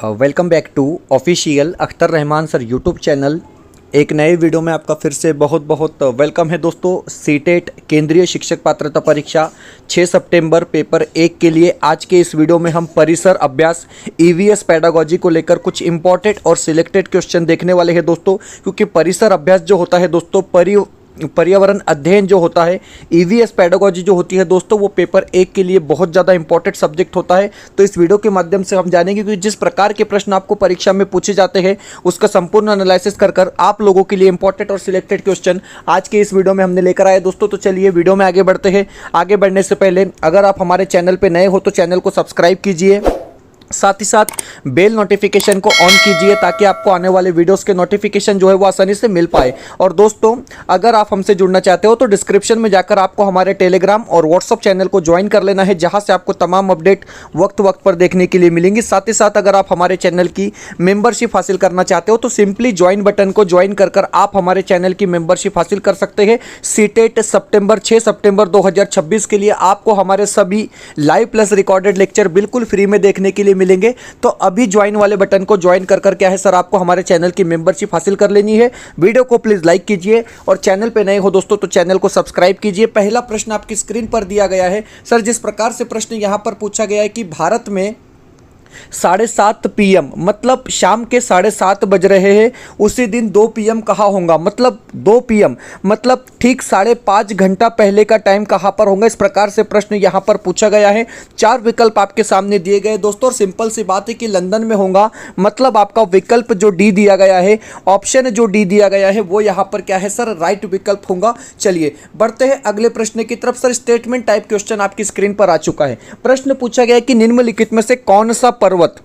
Welcome back to official Akhtar Rahman sir YouTube channel. एक नए video में आपका फिर से बहुत बहुत वेलकम है दोस्तों। सीटेट केंद्रीय शिक्षक पात्रता परीक्षा 6 सितंबर पेपर 1 के लिए आज के इस वीडियो में हम परिसर अभ्यास ईवीएस पेडागोजी को लेकर कुछ इंपॉर्टेंट और सिलेक्टेड क्वेश्चन देखने वाले हैं दोस्तों। क्योंकि परिसर अभ्यास जो होता है दोस्तों, पर्यावरण अध्ययन जो होता है, ईवीएस पेडागोजी जो होती है दोस्तों, वो पेपर 1 के लिए बहुत ज़्यादा इंपॉर्टेंट सब्जेक्ट होता है। तो इस वीडियो के माध्यम से हम जानेंगे कि जिस प्रकार के प्रश्न आपको परीक्षा में पूछे जाते हैं उसका संपूर्ण एनालिसिस कर आप लोगों के लिए इंपॉर्टेंट और सिलेक्टेड क्वेश्चन आज के इस वीडियो में हमने लेकर आए दोस्तों। तो चलिए वीडियो में आगे बढ़ते हैं। आगे बढ़ने से पहले अगर आप हमारे चैनल पर नए हो तो चैनल को सब्सक्राइब कीजिए, साथ ही साथ बेल नोटिफिकेशन को ऑन कीजिए ताकि आपको आने वाले वीडियोस के नोटिफिकेशन जो है वो आसानी से मिल पाए। और दोस्तों, अगर आप हमसे जुड़ना चाहते हो तो डिस्क्रिप्शन में जाकर आपको हमारे टेलीग्राम और व्हाट्सअप चैनल को ज्वाइन कर लेना है, जहां से आपको तमाम अपडेट वक्त वक्त पर देखने के लिए मिलेंगी। साथ ही साथ अगर आप हमारे चैनल की मेंबरशिप हासिल करना चाहते हो तो सिंपली ज्वाइन बटन को ज्वाइन कर आप हमारे चैनल की मेंबरशिप हासिल कर सकते हैं। सीटेट 6 सितंबर 2026 के लिए आपको हमारे सभी लाइव प्लस रिकॉर्डेड लेक्चर बिल्कुल फ्री में देखने के लिए मिलेंगे। तो अभी ज्वाइन वाले बटन को ज्वाइन कर क्या है सर, आपको हमारे चैनल की मेंबरशिप हासिल कर लेनी है। वीडियो को प्लीज लाइक कीजिए और चैनल पे नए हो दोस्तों तो चैनल को सब्सक्राइब कीजिए। पहला प्रश्न आपकी स्क्रीन पर दिया गया है सर। जिस प्रकार से प्रश्न यहां पर पूछा गया है कि भारत में 7:30 PM मतलब शाम के 7:30 बज रहे हैं, उसी दिन 2 PM कहाँ होगा, मतलब 2 PM मतलब ठीक 5.5 घंटा पहले का टाइम कहाँ पर होगा। इस प्रकार से प्रश्न यहाँ पर पूछा गया है। 4 विकल्प आपके सामने दिए गए दोस्तों और सिंपल सी बात है कि लंदन में होगा, मतलब आपका विकल्प जो डी दिया गया है, ऑप्शन जो डी दिया गया है वो यहाँ पर क्या है सर, राइट विकल्प होगा। चलिए बढ़ते हैं अगले प्रश्न की तरफ। सर स्टेटमेंट टाइप क्वेश्चन आपकी स्क्रीन पर आ चुका है। प्रश्न पूछा गया है कि निम्नलिखित में से कौन सा पर्वत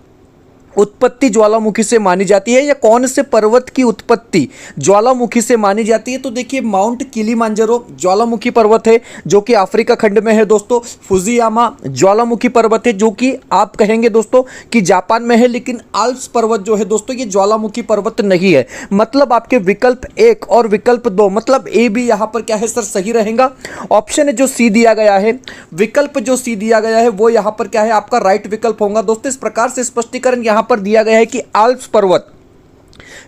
उत्पत्ति ज्वालामुखी से मानी जाती है, या कौन से पर्वत की उत्पत्ति ज्वालामुखी से मानी जाती है। तो देखिए माउंट किलिमांजारो ज्वालामुखी पर्वत है जो कि अफ्रीका खंड में है दोस्तों। फुजियामा ज्वालामुखी पर्वत है जो कि आप कहेंगे दोस्तों कि जापान में है, लेकिन आल्प्स पर्वत जो है दोस्तों ये ज्वालामुखी पर्वत नहीं है। मतलब आपके विकल्प 1 और विकल्प 2 मतलब ए भी यहाँ पर क्या है सर, सही रहेगा। ऑप्शन जो सी दिया गया है, विकल्प जो सी दिया गया है वो यहाँ पर क्या है आपका राइट विकल्प होगा दोस्तों। इस प्रकार से स्पष्टीकरण यहाँ पर दिया गया है कि आल्प्स पर्वत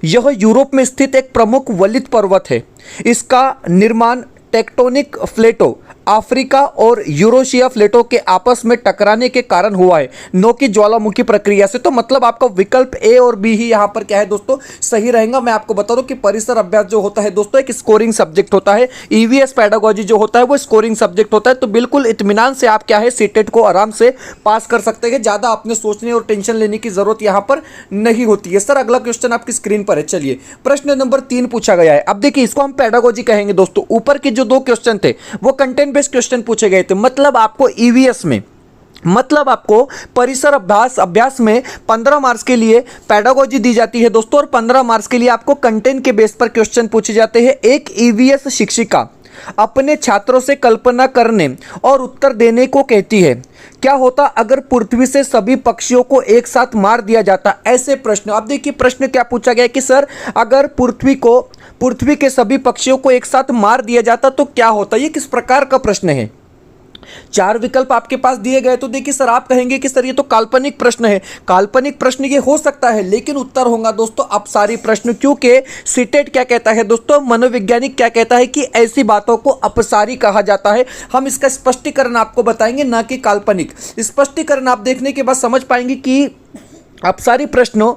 यह यूरोप में स्थित एक प्रमुख वलित पर्वत है। इसका निर्माण टेक्टोनिक प्लेटों अफ्रीका और यूरेशिया प्लेटों के आपस में टकराने के कारण हुआ है, नो कि ज्वालामुखी प्रक्रिया से। तो मतलब आपका विकल्प ए और बी ही यहां पर क्या है दोस्तों, सही रहेगा। मैं आपको बता दूं कि परिसर अभ्यास जो होता है दोस्तों एक स्कोरिंग सब्जेक्ट होता है, ईवीएस पेडागोजी जो होता है वो स्कोरिंग सब्जेक्ट होता है। तो बिल्कुल इत्मीनान से आप क्या है सीटेट को आराम से पास कर सकते हैं, ज्यादा आपने सोचने और टेंशन लेने की जरूरत यहां पर नहीं होती है। सर अगला क्वेश्चन आपकी स्क्रीन पर है। चलिए प्रश्न नंबर 3 पूछा गया है। अब देखिए इसको हम पेडागोजी कहेंगे दोस्तों। ऊपर के जो 2 क्वेश्चन थे वो कंटेंट बेस्ड क्वेश्चन पूछे गए थे, मतलब आपको ईवीएस में, मतलब आपको परिसर अभ्यास में 15 मार्क्स के लिए पेडागोजी दी जाती है दोस्तों, और 15 मार्क्स के लिए आपको कंटेंट के बेस पर क्वेश्चन पूछे जाते हैं। एक ईवीएस शिक्षिका अपने छात्रों से कल्पना करने और उत्तर देने को कहती है, क्या होता अगर पृथ्वी से सभी पक्षियों को एक साथ मार दिया जाता। ऐसे प्रश्न, अब देखिए प्रश्न क्या पूछा गया कि सर अगर पृथ्वी के सभी पक्षियों को एक साथ मार दिया जाता तो क्या होता। ये किस प्रकार का प्रश्न है। 4 विकल्प आपके पास दिए गए। तो देखिए सर आप कहेंगे कि सर ये तो काल्पनिक प्रश्न है। काल्पनिक प्रश्न ये हो सकता है, लेकिन उत्तर होगा दोस्तों अपसारी प्रश्न, क्योंकि सीटेट क्या कहता है दोस्तों, मनोवैज्ञानिक क्या कहता है कि ऐसी बातों को अपसारी कहा जाता है। हम इसका स्पष्टीकरण आपको बताएंगे, ना कि काल्पनिक। स्पष्टीकरण आप देखने के बाद समझ पाएंगे कि अपसारी प्रश्नों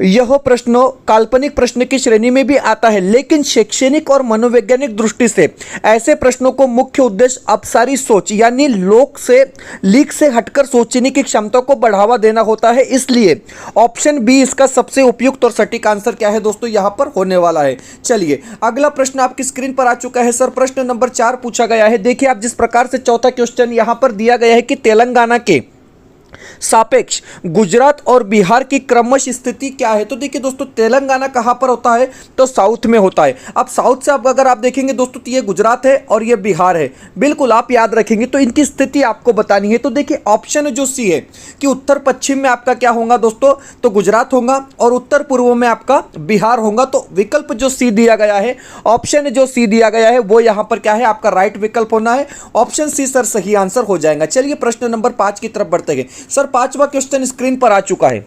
यह प्रश्न काल्पनिक प्रश्न की श्रेणी में भी आता है, लेकिन शैक्षणिक और मनोवैज्ञानिक दृष्टि से ऐसे प्रश्नों को मुख्य उद्देश्य अपसारी सोच यानी लीक से हटकर सोचने की क्षमता को बढ़ावा देना होता है। इसलिए ऑप्शन बी इसका सबसे उपयुक्त और सटीक आंसर क्या है दोस्तों यहां पर होने वाला है। चलिए अगला प्रश्न आपकी स्क्रीन पर आ चुका है। सर प्रश्न नंबर 4 पूछा गया है। देखिए आप जिस प्रकार से चौथा क्वेश्चन यहां पर दिया गया है कि तेलंगाना के सापेक्ष गुजरात और बिहार की क्रमश स्थिति क्या है। तो देखिए दोस्तों तेलंगाना कहां पर होता है, तो साउथ में होता है। अब साउथ से अगर आप देखेंगे दोस्तों तो ये गुजरात है और ये बिहार है, बिल्कुल आप याद रखेंगे। तो इनकी स्थिति आपको बतानी है। तो देखिए ऑप्शन जो सी है कि उत्तर पश्चिम में आपका क्या होगा दोस्तों, तो गुजरात होगा, और उत्तर पूर्व में आपका बिहार होगा। तो विकल्प जो सी दिया गया है, ऑप्शन जो सी दिया गया है वो यहां पर क्या है आपका राइट विकल्प होना है। ऑप्शन सी सर सही आंसर हो जाएगा। चलिए प्रश्न नंबर 5 की तरफ बढ़ते हैं। सर 5वां क्वेश्चन स्क्रीन पर आ चुका है।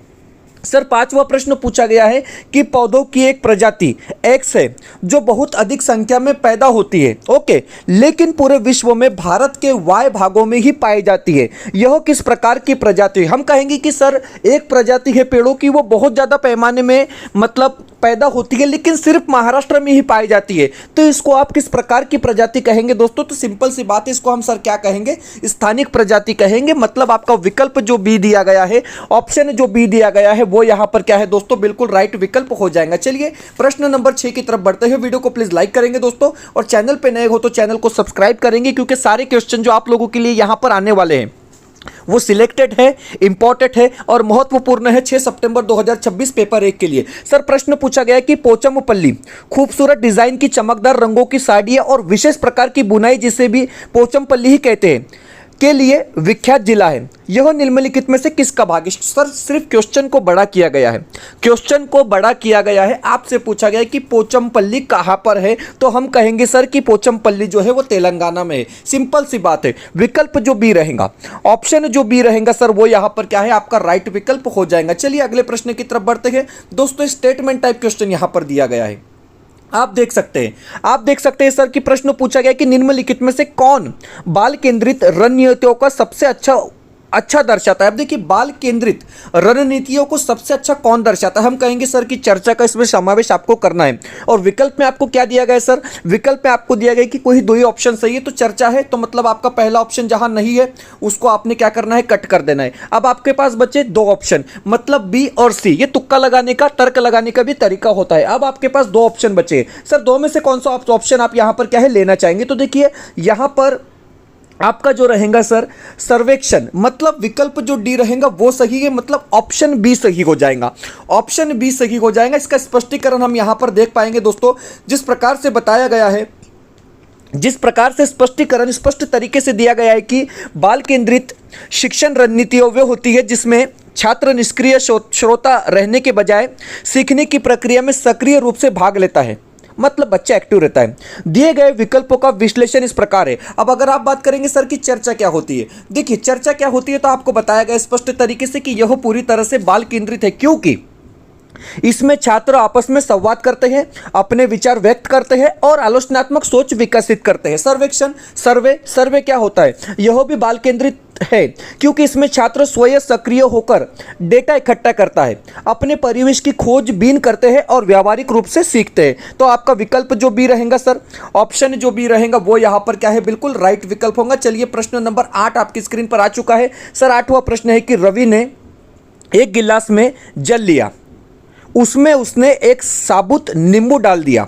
सर पांचवा प्रश्न पूछा गया है कि पौधों की एक प्रजाति एक्स है जो बहुत अधिक संख्या में पैदा होती है, ओके, लेकिन पूरे विश्व में भारत के वाय भागों में ही पाई जाती है। यह किस प्रकार की प्रजाति है? हम कहेंगे कि सर एक प्रजाति है पेड़ों की, वो बहुत ज़्यादा पैमाने में मतलब पैदा होती है लेकिन सिर्फ महाराष्ट्र में ही पाई जाती है, तो इसको आप किस प्रकार की प्रजाति कहेंगे दोस्तों? तो सिंपल सी बात है, इसको हम सर क्या कहेंगे? स्थानिक प्रजाति कहेंगे। मतलब आपका विकल्प जो बी दिया गया है, ऑप्शन जो बी दिया गया है, वो यहां पर क्या है दोस्तों? बिल्कुल राइट विकल्प हो जाएगा। चलिए प्रश्न नंबर 6 की तरफ बढ़ते हैं। वीडियो को प्लीज लाइक करेंगे दोस्तों, और चैनल पे नए हो तो चैनल को सब्सक्राइब करेंगे, क्योंकि सारे क्वेश्चन जो आप लोगों के लिए यहां पर आने वाले हैं वो सिलेक्टेड है, इंपॉर्टेंट है और महत्वपूर्ण है 6 सितंबर 2026 पेपर 1 के लिए। सर प्रश्न पूछा गया है कि पोचमपल्ली खूबसूरत डिजाइन की चमकदार रंगों की साड़ियां और विशेष प्रकार की बुनाई, जिसे भी पोचमपल्ली ही कहते हैं, के लिए विख्यात जिला है। यह निम्नलिखित में से किसका भाग है? सर सिर्फ क्वेश्चन को बड़ा किया गया है, क्वेश्चन को बड़ा किया गया है। आपसे पूछा गया है कि पोचमपल्ली कहां पर है, तो हम कहेंगे सर कि पोचमपल्ली जो है वो तेलंगाना में है। सिंपल सी बात है। विकल्प जो बी रहेगा, ऑप्शन जो बी रहेगा सर, वो यहां पर क्या है? आपका राइट विकल्प हो जाएगा। चलिए अगले प्रश्न की तरफ बढ़ते हैं दोस्तों। स्टेटमेंट टाइप क्वेश्चन यहां पर दिया गया है, आप देख सकते हैं सर कि प्रश्न पूछा गया कि निम्नलिखित में से कौन बाल केंद्रित रणनीतियों का सबसे अच्छा दर्शाता है? अब देखिए, बाल केंद्रित रणनीतियों को सबसे अच्छा कौन दर्शाता है? हम कहेंगे सर कि चर्चा का इसमें समावेश आपको करना है। और विकल्प में आपको क्या दिया गया है सर? विकल्प में आपको दिया गया कि कोई दो ही ऑप्शन सही है, तो चर्चा है, तो मतलब आपका पहला ऑप्शन जहां नहीं है उसको आपने क्या करना है? कट कर देना है। अब आपके पास बचे दो ऑप्शन, मतलब बी और सी। ये तुक्का लगाने का, तर्क लगाने का भी तरीका होता है। अब आपके पास दो ऑप्शन बचे सर, दो में से कौन सा ऑप्शन आप यहां पर क्या है लेना चाहेंगे? तो देखिए यहां पर आपका जो रहेगा सर सर्वेक्षण, मतलब विकल्प जो डी रहेगा वो सही है, मतलब ऑप्शन बी सही हो जाएगा। ऑप्शन बी सही हो जाएगा। इसका स्पष्टीकरण हम यहां पर देख पाएंगे दोस्तों। जिस प्रकार से बताया गया है, जिस प्रकार से स्पष्टीकरण स्पष्ट तरीके से दिया गया है कि बाल केंद्रित शिक्षण रणनीतियों वे होती है जिसमें छात्र निष्क्रिय श्रोता रहने के बजाय सीखने की प्रक्रिया में सक्रिय रूप से भाग लेता है, मतलब बच्चा एक्टिव रहता है। दिए गए विकल्पों का विश्लेषण इस प्रकार है। अब अगर आप बात करेंगे सर कि चर्चा क्या होती है, देखिए चर्चा क्या होती है, तो आपको बताया गया स्पष्ट तरीके से कि यह पूरी तरह से बाल केंद्रित है, क्योंकि इसमें छात्र आपस में संवाद करते हैं, अपने विचार व्यक्त करते हैं और आलोचनात्मक सोच विकसित करते हैं। सर्वेक्षण सर्वे क्या होता है? यह भी बाल केंद्रित है, क्योंकि इसमें छात्र स्वयं सक्रिय होकर डेटा इकट्ठा करता है, अपने परिवेश की खोजबीन करते हैं और व्यावहारिक रूप से सीखते हैं। तो आपका विकल्प जो बी रहेगा सर, ऑप्शन जो बी रहेगा वो यहां पर क्या है? बिल्कुल राइट विकल्प होगा। चलिए प्रश्न नंबर 8 आपकी स्क्रीन पर आ चुका है सर। 8वां प्रश्न है कि रवि ने एक गिलास में जल लिया, उसमें उसने एक साबुत नींबू डाल दिया,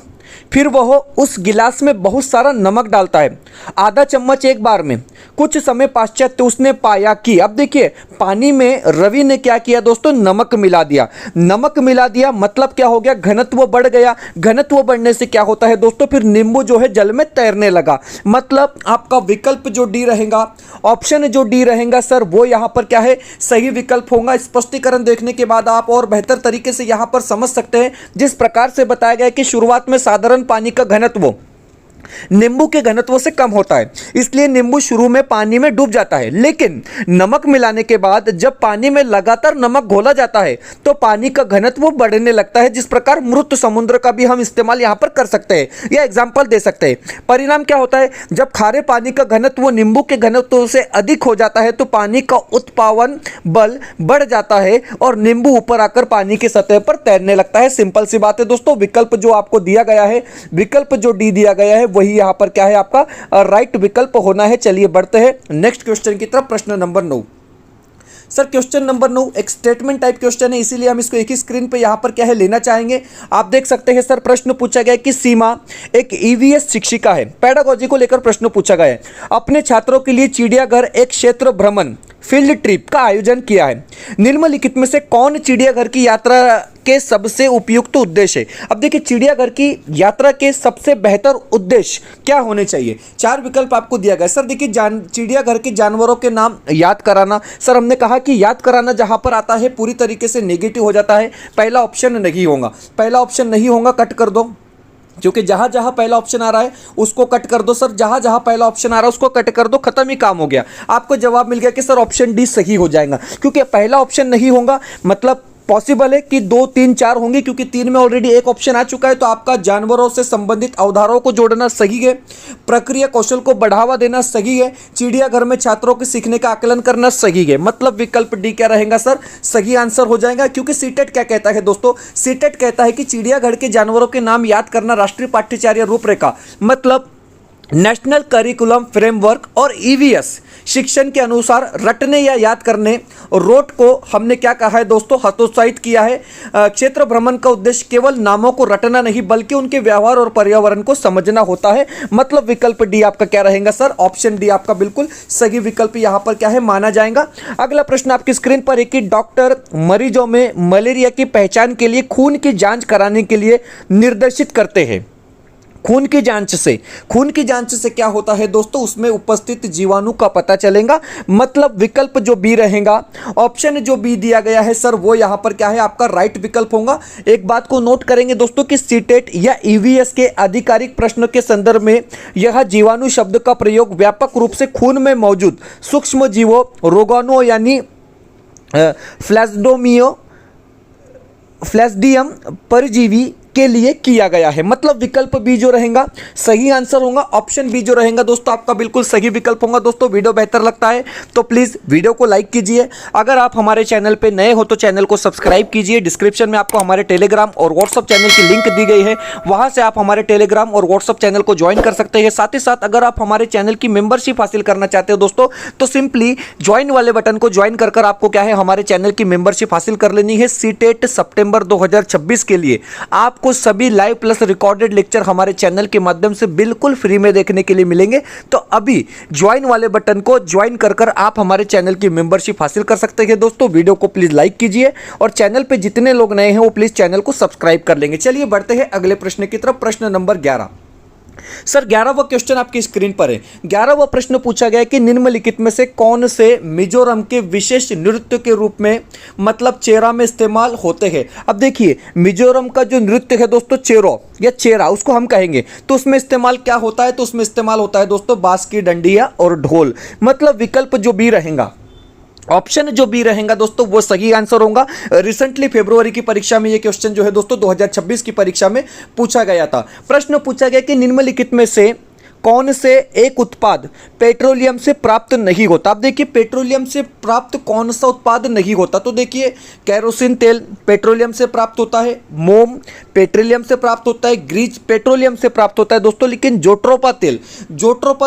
फिर वह उस गिलास में बहुत सारा नमक डालता है, आधा चम्मच एक बार में। कुछ समय पश्चात उसने पाया कि, अब देखिए पानी में रवि ने क्या किया दोस्तों? नमक मिला दिया। नमक मिला दिया मतलब क्या हो गया? घनत्व बढ़ गया। घनत्व बढ़ने से क्या होता है दोस्तों? फिर नींबू जो है जल में तैरने लगा। मतलब आपका विकल्प जो डी रहेगा, ऑप्शन जो डी रहेगा सर, वो यहां पर क्या है? सही विकल्प होगा। स्पष्टीकरण देखने के बाद आप और बेहतर तरीके से यहां पर समझ सकते हैं। जिस प्रकार से बताया गया कि शुरुआत में साधारण पानी का घनत्व नींबू के घनत्व से कम होता है, इसलिए नींबू शुरू में पानी में डूब जाता है, लेकिन नमक मिलाने के बाद जब पानी में लगातार नमक घोला जाता है तो पानी का घनत्व बढ़ने लगता है। जिस प्रकार मृत समुद्र का भी हम इस्तेमाल यहां पर कर सकते हैं या एग्जाम्पल दे सकते हैं। परिणाम क्या होता है? जब खारे पानी का घनत्व नींबू के घनत्व से अधिक हो जाता है तो पानी का उत्पादन बल बढ़ जाता है और नींबू ऊपर आकर पानी की सतह पर तैरने लगता है। सिंपल सी बात है दोस्तों। विकल्प जो आपको दिया गया है, विकल्प जो डी दिया गया है, वही यहां पर क्या है? आपका राइट विकल्प होना है। चलिए बढ़ते हैं नेक्स्ट क्वेश्चन की तरफ। प्रश्न नंबर 9 सर, क्वेश्चन नंबर 9 एक स्टेटमेंट टाइप क्वेश्चन है, इसीलिए हम इसको एक ही स्क्रीन पे यहां पर क्या है लेना चाहेंगे। आप देख सकते हैं सर, प्रश्न पूछा गया कि सीमा एक ईवीएस शिक्षिका है, पैडागोजी को लेकर प्रश्न पूछा गया है। अपने छात्रों के लिए चिड़ियाघर एक क्षेत्र भ्रमण फील्ड ट्रिप का आयोजन किया है। निम्नलिखित में से कौन चिड़ियाघर की यात्रा के सबसे उपयुक्त उद्देश्य है? अब देखिए चिड़ियाघर की यात्रा के सबसे बेहतर उद्देश्य क्या होने चाहिए? 4 विकल्प आपको दिया गया। सर देखिए चिड़ियाघर के जानवरों के नाम याद कराना। सर हमने कहा कि याद कराना जहां पर आता है पूरी तरीके से नेगेटिव हो जाता है। पहला ऑप्शन नहीं होगा, पहला ऑप्शन नहीं होगा, कट कर दो, क्योंकि जहां जहां पहला ऑप्शन आ रहा है उसको कट कर दो। सर जहां जहां पहला ऑप्शन आ रहा है उसको कट कर दो, खत्म ही काम हो गया। आपको जवाब मिल गया कि सर ऑप्शन डी सही हो जाएगा, क्योंकि पहला ऑप्शन नहीं होगा मतलब पॉसिबल है कि 2, 3, 4 होंगे, क्योंकि 3 में ऑलरेडी एक ऑप्शन आ चुका है। तो आपका जानवरों से संबंधित अवधारणाओं को जोड़ना सही है, प्रक्रिया कौशल को बढ़ावा देना सही है, चिड़ियाघर में छात्रों के सीखने का आकलन करना सही है। मतलब विकल्प डी क्या रहेगा सर, सही आंसर हो जाएगा। क्योंकि सीटेट क्या कहता है दोस्तों, सीटेट कहता है कि चिड़ियाघर के जानवरों के नाम याद करना राष्ट्रीय पाठ्यचर्या रूपरेखा, मतलब नेशनल करिकुलम फ्रेमवर्क और ईवीएस शिक्षण के अनुसार रटने या याद करने रोट को हमने क्या कहा है दोस्तों, हतोत्साहित किया है। क्षेत्र भ्रमण का उद्देश्य केवल नामों को रटना नहीं बल्कि उनके व्यवहार और पर्यावरण को समझना होता है। मतलब विकल्प डी आपका क्या रहेगा सर, ऑप्शन डी आपका बिल्कुल सही विकल्प यहां पर क्या है माना जाएगा। अगला प्रश्न आपकी स्क्रीन पर है कि डॉक्टर मरीजों में मलेरिया की पहचान के लिए खून की जांच कराने के लिए निर्देशित करते हैं। खून की जांच से क्या होता है दोस्तों, उसमें उपस्थित जीवाणु का पता चलेगा। मतलब विकल्प जो बी रहेगा, ऑप्शन जो बी दिया गया है सर, वो यहां पर क्या है आपका राइट विकल्प होगा। एक बात को नोट करेंगे दोस्तों कि सीटेट या ईवीएस के आधिकारिक प्रश्न के संदर्भ में यह जीवाणु शब्द का प्रयोग व्यापक रूप से खून में मौजूद सूक्ष्म जीवों, रोगाणुओं यानी फ्लैस्डियम परजीवी के लिए किया गया है। मतलब विकल्प बी जो रहेगा सही आंसर होगा। ऑप्शन बी जो रहेगा दोस्तों आपका बिल्कुल सही विकल्प होगा। दोस्तों वीडियो बेहतर लगता है तो प्लीज़ वीडियो को लाइक कीजिए। अगर आप हमारे चैनल पे नए हो तो चैनल को सब्सक्राइब कीजिए। डिस्क्रिप्शन में आपको हमारे टेलीग्राम और व्हाट्सअप चैनल की लिंक दी गई है, वहाँ से आप हमारे टेलीग्राम और व्हाट्सअप चैनल को ज्वाइन कर सकते हैं। साथ ही साथ अगर आप हमारे चैनल की मेंबरशिप हासिल करना चाहते हो दोस्तों, तो सिंपली ज्वाइन वाले बटन को ज्वाइन कर आपको क्या है हमारे चैनल की मेंबरशिप हासिल कर लेनी है। सीटेट सितंबर 2026 के लिए आपको सभी लाइव प्लस रिकॉर्डेड लेक्चर हमारे चैनल के माध्यम से बिल्कुल फ्री में देखने के लिए मिलेंगे। तो अभी ज्वाइन वाले बटन को ज्वाइन कर आप हमारे चैनल की मेंबरशिप हासिल कर सकते हैं। दोस्तों वीडियो को प्लीज लाइक कीजिए और चैनल पे जितने लोग नए हैं वो प्लीज चैनल को सब्सक्राइब कर लेंगे। चलिए बढ़ते हैं अगले प्रश्न की तरफ। प्रश्न नंबर 11 सर, 11वां क्वेश्चन आपकी स्क्रीन पर है। 11वां प्रश्न पूछा गया कि निम्नलिखित में से कौन से मिजोरम के विशेष नृत्य के रूप में मतलब चेरा में इस्तेमाल होते हैं। अब देखिए मिजोरम का जो नृत्य है दोस्तों चेरो या चेरा उसको हम कहेंगे, तो उसमें इस्तेमाल क्या होता है, तो उसमें इस्तेमाल होता है दोस्तों बांस की डंडिया और ढोल। मतलब विकल्प जो बी रहेगा, ऑप्शन जो बी रहेगा दोस्तों वो सही आंसर होगा। रिसेंटली फरवरी की परीक्षा में ये क्वेश्चन जो है दोस्तों 2026 की परीक्षा में पूछा गया था। प्रश्न पूछा गया कि निम्नलिखित में से कौन से एक उत्पाद पेट्रोलियम से प्राप्त नहीं होता। अब देखिए पेट्रोलियम से प्राप्त कौन सा उत्पाद नहीं होता, तो देखिए कैरोसिन तेल पेट्रोलियम से प्राप्त होता है, मोम पेट्रोलियम से प्राप्त होता है, ग्रीज पेट्रोलियम से प्राप्त होता है दोस्तों। लेकिन जोट्रोपा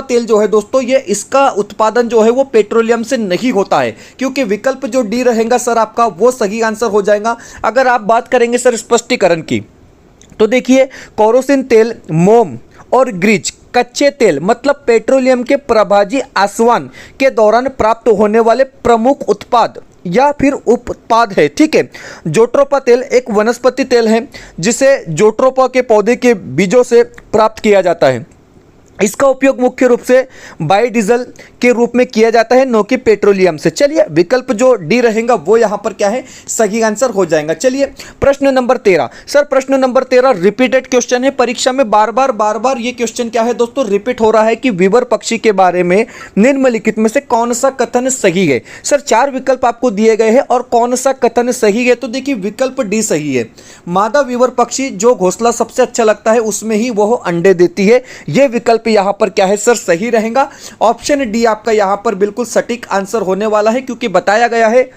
तेल जो है दोस्तों ये इसका उत्पादन जो है वो पेट्रोलियम से नहीं होता है, क्योंकि विकल्प जो डी रहेगा सर आपका वो सही आंसर हो जाएगा। अगर आप बात करेंगे सर स्पष्टीकरण की, तो देखिए कैरोसिन तेल, मोम और ग्रीज कच्चे तेल मतलब पेट्रोलियम के प्रभाजी आसवन के दौरान प्राप्त होने वाले प्रमुख उत्पाद या फिर उत्पाद है। ठीक है, जोट्रोपा तेल एक वनस्पति तेल है जिसे जोट्रोपा के पौधे के बीजों से प्राप्त किया जाता है। इसका उपयोग मुख्य रूप से बायोडीजल के रूप में किया जाता है, न कि पेट्रोलियम से। चलिए विकल्प जो डी रहेगा वो यहाँ पर क्या है सही आंसर हो जाएगा। चलिए प्रश्न नंबर 13 सर, प्रश्न नंबर 13 रिपीटेड क्वेश्चन है परीक्षा में बार बार ये क्वेश्चन क्या है दोस्तों रिपीट हो रहा है कि वीवर पक्षी के बारे में निम्नलिखित में से कौन सा कथन सही है। सर 4 विकल्प आपको दिए गए हैं और कौन सा कथन सही है, तो देखिए विकल्प डी सही है। मादा वीवर पक्षी जो घोंसला सबसे अच्छा लगता है उसमें ही वह अंडे देती है, यह विकल्प यहां पर क्या है सर सही रहेगा। ऑप्शन डी आपका यहां पर बिल्कुल सटीक आंसर होने वाला है, क्योंकि बताया गया है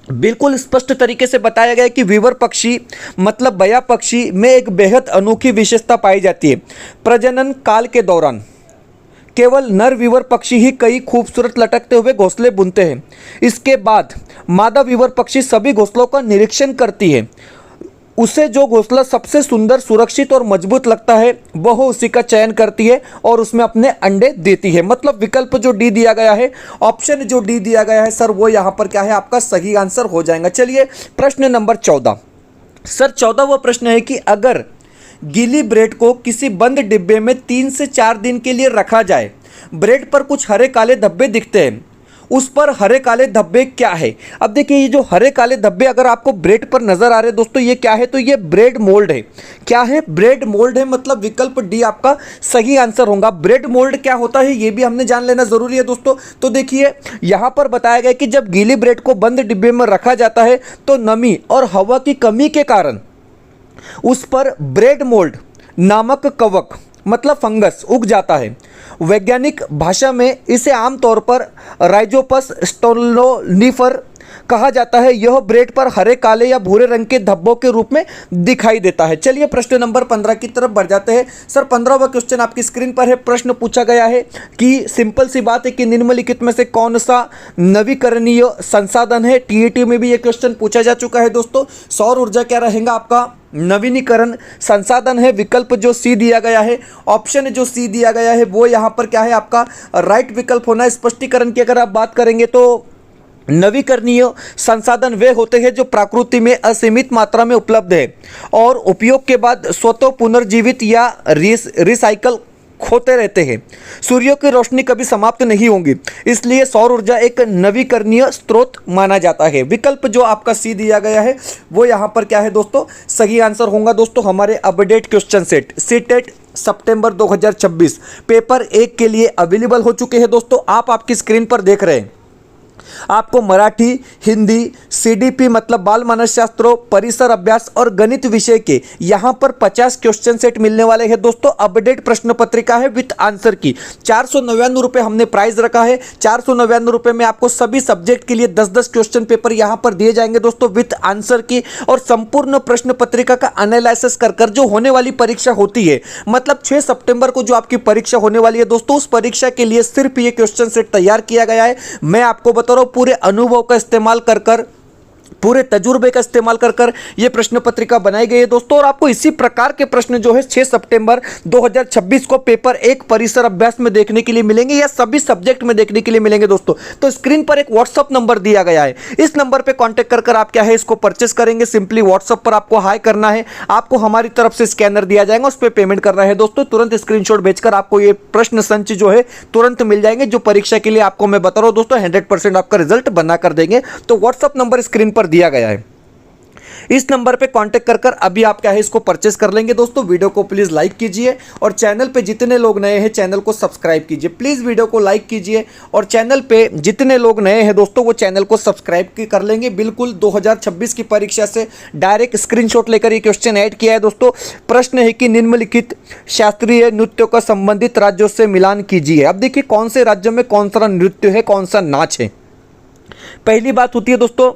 बिल्कुल स्पष्ट तरीके से बताया गया है कि वीवर पक्षी मतलब बया पक्षी में एक बेहद अनोखी विशेषता पाई जाती है। प्रजनन काल के दौरान केवल नर वीवर पक्षी ही कई खूबसूरत लटकते हुए घोंसले बुनते हैं। इसके बाद मादा वीवर पक्षी सभी घोंसलों का निरीक्षण करती है, उसे जो घोंसला सबसे सुंदर, सुरक्षित और मजबूत लगता है वह उसी का चयन करती है और उसमें अपने अंडे देती है। मतलब विकल्प जो डी दिया गया है, ऑप्शन जो डी दिया गया है सर वो यहाँ पर क्या है आपका सही आंसर हो जाएगा। चलिए प्रश्न नंबर 14 सर, 14वां प्रश्न है कि अगर गीली ब्रेड को किसी बंद डिब्बे में 3 से 4 दिन के लिए रखा जाए, ब्रेड पर कुछ हरे काले धब्बे दिखते हैं, उस पर हरे काले धब्बे क्या है। अब देखिए ये जो हरे काले धब्बे अगर आपको ब्रेड पर नजर आ रहे हैं दोस्तों, ये क्या है, तो ये ब्रेड मोल्ड है। क्या है, ब्रेड मोल्ड है, मतलब विकल्प डी आपका सही आंसर होगा। ब्रेड मोल्ड क्या होता है ये भी हमने जान लेना जरूरी है दोस्तों। तो देखिए यहां पर बताया गया कि जब गीली ब्रेड को बंद डिब्बे में रखा जाता है तो नमी और हवा की कमी के कारण उस पर ब्रेड मोल्ड नामक कवक मतलब फंगस उग जाता है। वैज्ञानिक भाषा में इसे आमतौर पर राइजोपस स्टोलोनिफर कहा जाता है। यह ब्रेड पर हरे काले या भूरे रंग के धब्बों के रूप में दिखाई देता है। चलिए प्रश्न नंबर 15 की तरफ बढ़ जाते हैं। सर 15वां क्वेश्चन आपकी स्क्रीन पर है। प्रश्न पूछा गया है कि सिंपल सी बात है कि निम्नलिखित में से कौन सा नवीकरणीय संसाधन है। टीईटी में भी यह क्वेश्चन पूछा जा चुका है दोस्तों। सौर ऊर्जा क्या रहेगा आपका नवीनीकरण संसाधन है। विकल्प जो सी दिया गया है, ऑप्शन जो सी दिया गया है वो यहाँ पर क्या है आपका राइट विकल्प होना। स्पष्टीकरण की अगर आप बात करेंगे तो नवीकरणीय संसाधन वे होते हैं जो प्रकृति में असीमित मात्रा में उपलब्ध है और उपयोग के बाद स्वतः पुनर्जीवित या रिसाइकल होते रहते हैं। सूर्य की रोशनी कभी समाप्त नहीं होगी, इसलिए सौर ऊर्जा एक नवीकरणीय स्रोत माना जाता है। विकल्प जो आपका सी दिया गया है वो यहाँ पर क्या है दोस्तों सही आंसर होगा। दोस्तों हमारे अपडेट क्वेश्चन सेट सीटेट सितंबर 2026 पेपर 1 के लिए अवेलेबल हो चुके हैं दोस्तों। आप आपकी स्क्रीन पर देख रहे हैं आपको मराठी, हिंदी, सीडीपी मतलब बाल मानसशास्त्रों, परिसर अभ्यास और गणित विषय के यहां पर 50 क्वेश्चन सेट मिलने वाले हैं दोस्तों। अपडेट प्रश्न पत्रिका है विथ आंसर की। 499 रुपए हमने प्राइस रखा है। 499 रुपए में आपको सभी सब्जेक्ट के लिए 10-10 क्वेश्चन पेपर यहां पर दिए जाएंगे दोस्तों विथ आंसर की, और संपूर्ण प्रश्न पत्रिका का एनालिसिस कर जो होने वाली परीक्षा होती है, मतलब 6 सितंबर को जो आपकी परीक्षा होने वाली है दोस्तों, उस परीक्षा के लिए सिर्फ ये क्वेश्चन सेट तैयार किया गया है। मैं आपको बता रहा हूं पूरे अनुभव का इस्तेमाल कर पूरे तजुर्बे का इस्तेमाल कर ये प्रश्न पत्रिका बनाई गई है दोस्तों। और आपको इसी प्रकार के प्रश्न जो है 6 सितंबर 2026 को पेपर 1 परिसर अभ्यास में देखने के लिए मिलेंगे या सभी सब्जेक्ट में देखने के लिए मिलेंगे दोस्तों। तो स्क्रीन पर एक व्हाट्सअप नंबर दिया गया है, इस नंबर पे कांटेक्ट कर आप क्या है इसको परचेस करेंगे। सिंपली व्हाट्सअप पर आपको हाई करना है, आपको हमारी तरफ से स्कैनर दिया जाएगा, उस पर पेमेंट करना है दोस्तों। तुरंत स्क्रीनशॉट भेजकर आपको ये प्रश्न संच जो है तुरंत मिल जाएंगे, जो परीक्षा के लिए आपको मैं बता रहा हूं दोस्तों 100% आपका रिजल्ट बना कर देंगे। तो व्हाट्सअप नंबर स्क्रीन पर दिया गया है, इस नंबर पे कांटेक्ट कर अभी आप क्या है इसको परचेस कर लेंगे दोस्तों। वीडियो को प्लीज लाइक कीजिए और चैनल पे जितने लोग नए हैं चैनल को सब्सक्राइब कीजिए। प्लीज वीडियो को लाइक कीजिए और चैनल पे जितने लोग नए हैं दोस्तों वो चैनल को सब्सक्राइब कर लेंगे। बिल्कुल 2026 की परीक्षा से डायरेक्ट स्क्रीनशॉट लेकर ये क्वेश्चन ऐड किया है दोस्तों। प्रश्न है कि निम्नलिखित शास्त्रीय नृत्यों का संबंधित राज्यों से मिलान कीजिए। अब देखिए कौन से राज्यों में कौन सा नृत्य है, कौन सा नाच है। पहली बात होती है दोस्तों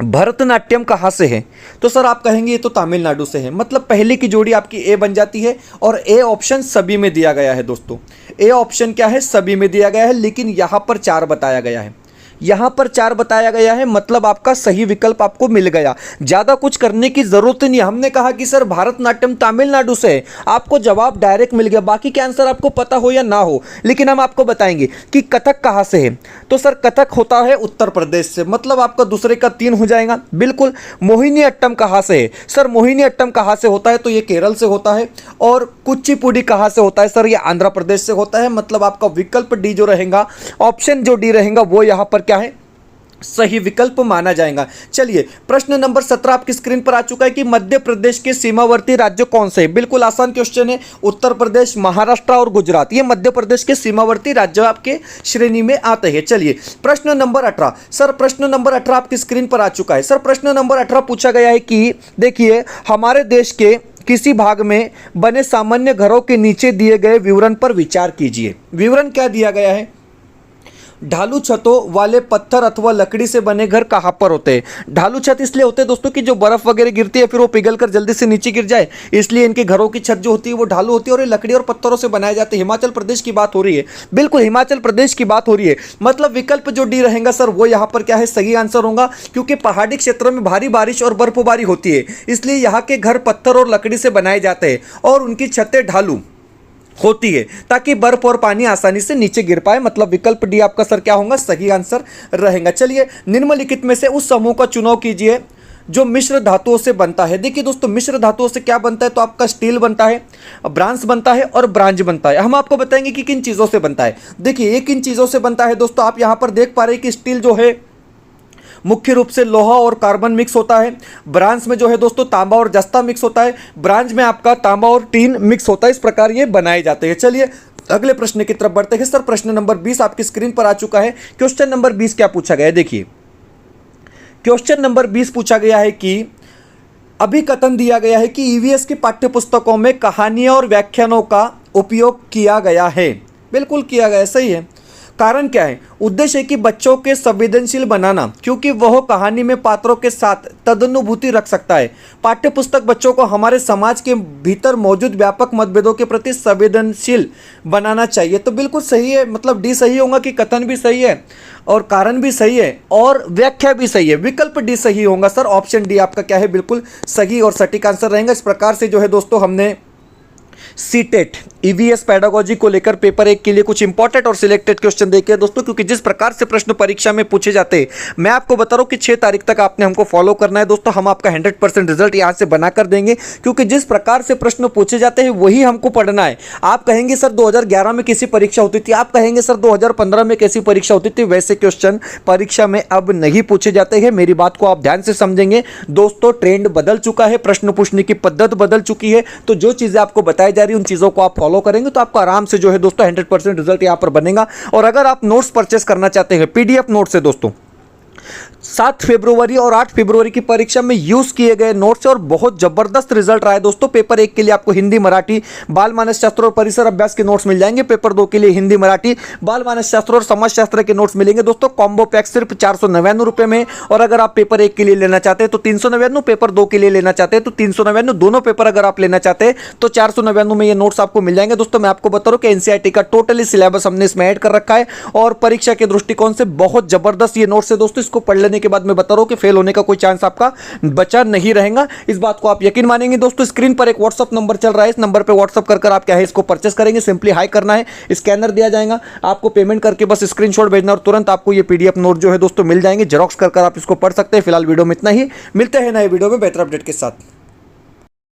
भरतनाट्यम कहाँ से है, तो सर आप कहेंगे ये तो तमिलनाडु से है। मतलब पहले की जोड़ी आपकी ए बन जाती है और ए ऑप्शन सभी में दिया गया है दोस्तों। ए ऑप्शन क्या है सभी में दिया गया है, लेकिन यहाँ पर 4 बताया गया है, यहाँ पर 4 बताया गया है, मतलब आपका सही विकल्प आपको मिल गया। ज़्यादा कुछ करने की जरूरत नहीं। हमने कहा कि सर भरतनाट्यम तमिलनाडु से है, आपको जवाब डायरेक्ट मिल गया। बाकी के आंसर आपको पता हो या ना हो, लेकिन हम आपको बताएंगे कि कथक कहाँ से है। तो सर कथक होता है उत्तर प्रदेश से, मतलब आपका दूसरे का 3 हो जाएगा। बिल्कुल। मोहिनी अट्टम कहाँ से है, सर मोहिनी अट्टम कहाँ से होता है, तो ये केरल से होता है। और कुचिपुड़ी कहाँ से होता है, सर ये आंध्र प्रदेश से होता है। मतलब आपका विकल्प डी जो रहेगा, ऑप्शन जो डी रहेगा वो यहाँ पर क्या है सही विकल्प माना जाएगा। चलिए प्रश्न नंबर 17 आपकी स्क्रीन पर आ चुका है कि मध्य प्रदेश के सीमावर्ती राज्य कौन से हैं। बिल्कुल आसान क्वेश्चन है। उत्तर प्रदेश, महाराष्ट्र और गुजरात ये मध्य प्रदेश के सीमावर्ती राज्य आपके श्रेणी में आते हैं। चलिए प्रश्न नंबर 18, सर प्रश्न नंबर 18 आपकी स्क्रीन पर आ चुका है। सर प्रश्न नंबर 18 पूछा गया है कि देखिए हमारे देश के किसी भाग में बने सामान्य घरों के नीचे दिए गए विवरण पर विचार कीजिए। विवरण क्या दिया गया है, ढालू छतों वाले पत्थर अथवा लकड़ी से बने घर कहाँ पर होते हैं। ढालू छत इसलिए होते हैं दोस्तों कि जो बर्फ वगैरह गिरती है फिर वो पिघल कर जल्दी से नीचे गिर जाए, इसलिए इनके घरों की छत जो होती है वो ढालू होती है और ये लकड़ी और पत्थरों से बनाए जाते हैं। हिमाचल प्रदेश की बात हो रही है, बिल्कुल हिमाचल प्रदेश की बात हो रही है। मतलब विकल्प जो डी रहेगा सर वो यहाँ पर क्या है सही आंसर होगा, क्योंकि पहाड़ी क्षेत्रों में भारी बारिश और बर्फबारी होती है, इसलिए यहाँ के घर पत्थर और लकड़ी से बनाए जाते हैं और उनकी छतें ढालू होती है ताकि बर्फ और पानी आसानी से नीचे गिर पाए। मतलब विकल्प डी आपका सर क्या होगा सही आंसर रहेगा। चलिए निम्नलिखित में से उस समूह का चुनाव कीजिए जो मिश्र धातुओं से बनता है। देखिए दोस्तों, मिश्र धातुओं से क्या बनता है, तो आपका स्टील बनता है, ब्रांस बनता है और ब्रांज बनता है। हम आपको बताएंगे कि किन चीज़ों से बनता है। देखिए, ये किन चीज़ों से बनता है दोस्तों, आप यहाँ पर देख पा रहे हैं कि स्टील जो है मुख्य रूप से लोहा और कार्बन मिक्स होता है। ब्रांस में जो है दोस्तों तांबा और जस्ता मिक्स होता है। ब्रांज में आपका तांबा और टीन मिक्स होता है। इस प्रकार ये बनाए जाते हैं। चलिए अगले प्रश्न की तरफ बढ़ते हैं। सर, प्रश्न नंबर 20 आपकी स्क्रीन पर आ चुका है। क्वेश्चन नंबर 20 क्या पूछा गया है, देखिए क्वेश्चन नंबर 20 पूछा गया है कि अभी कथन दिया गया है कि ईवीएस की पाठ्यपुस्तकों में कहानियां और व्याख्यानों का उपयोग किया गया है। बिल्कुल किया गया है, सही है। कारण क्या है, उद्देश्य है कि बच्चों के संवेदनशील बनाना, क्योंकि वह कहानी में पात्रों के साथ तदनुभूति रख सकता है। पाठ्यपुस्तक बच्चों को हमारे समाज के भीतर मौजूद व्यापक मतभेदों के प्रति संवेदनशील बनाना चाहिए। तो बिल्कुल सही है, मतलब डी सही होगा कि कथन भी सही है और कारण भी सही है और व्याख्या भी सही है। विकल्प डी सही होगा सर। ऑप्शन डी आपका क्या है, बिल्कुल सही और सटीक आंसर रहेगा। इस प्रकार से जो है दोस्तों हमने सीटेट ईवीएस पेडागोजी को लेकर पेपर 1 के लिए कुछ इंपॉर्टेंट और सिलेक्टेड क्वेश्चन देखे दोस्तों, क्योंकि जिस प्रकार से प्रश्न परीक्षा में पूछे जाते हैं, मैं आपको बता रहा हूं कि 6 तारीख तक आपने हमको फॉलो करना है दोस्तों। हम आपका 100% रिजल्ट यहां से बनाकर देंगे, क्योंकि जिस प्रकार से प्रश्न पूछे जाते हैं वही हमको पढ़ना है। आप कहेंगे सर 2011 में कैसी परीक्षा होती थी, आप कहेंगे सर 2015 में कैसी परीक्षा होती थी, वैसे क्वेश्चन परीक्षा में अब नहीं पूछे जाते हैं। मेरी बात को आप ध्यान से समझेंगे दोस्तों। ट्रेंड बदल चुका है, प्रश्न पूछने की पद्धति बदल चुकी है। तो जो चीजें आपको बताई जा रही है उन चीजों को आप फॉलो करेंगे तो आपको आराम से जो है दोस्तों 100% रिजल्ट यहां पर बनेगा। और अगर आप नोट्स परचेस करना चाहते हैं, पीडीएफ नोट्स है दोस्तों, 7 फरवरी और 8 फरवरी की परीक्षा में यूज किए गए नोट्स और बहुत जबरदस्त रिजल्ट रहा है दोस्तों। पेपर 1 के लिए आपको हिंदी, मराठी, बाल मानस शास्त्र और परिसर अभ्यास के नोट्स मिल जाएंगे। पेपर 2 के लिए हिंदी, मराठी, बाल मानस शास्त्र और समाज शास्त्र के नोट्स मिलेंगे दोस्तों। कॉम्बो पैक सिर्फ 499 रुपए में। और अगर आप पेपर 1 के लिए लेना चाहते हैं तो 399, पेपर 2 के लिए लेना चाहते हैं तो 399। दोनों पेपर अगर आप लेना चाहते हैं तो 499 में ये नोट्स आपको मिल जाएंगे दोस्तों। मैं आपको बता रहा हूं कि एनसीईआरटी का टोटली सिलेबस हमने इसमें ऐड कर रखा है और परीक्षा के दृष्टिकोण से बहुत जबरदस्त ये नोट्स है दोस्तों। इसको पढ़ लेने के बाद मैं बता रहा हूं कि फेल होने का कोई चांस आपका बचा नहीं रहेगा। इस बात को आप यकीन मानेंगे दोस्तों। स्क्रीन पर एक व्हाट्सएप नंबर चल रहा है, इस नंबर पे व्हाट्सएप कर आप क्या है इसको परचेस करेंगे। सिंपली हाई करना है, स्कैनर दिया जाएगा, आपको पेमेंट करके बस स्क्रीनशॉट भेजना और तुरंत आपको ये पीडीएफ नोट जो है दोस्तों मिल जाएंगे। जेरॉक्स कर आप इसको पढ़ सकते हैं। फिलहाल वीडियो में इतना ही, मिलते हैं नए वीडियो में बेहतर अपडेट के साथ।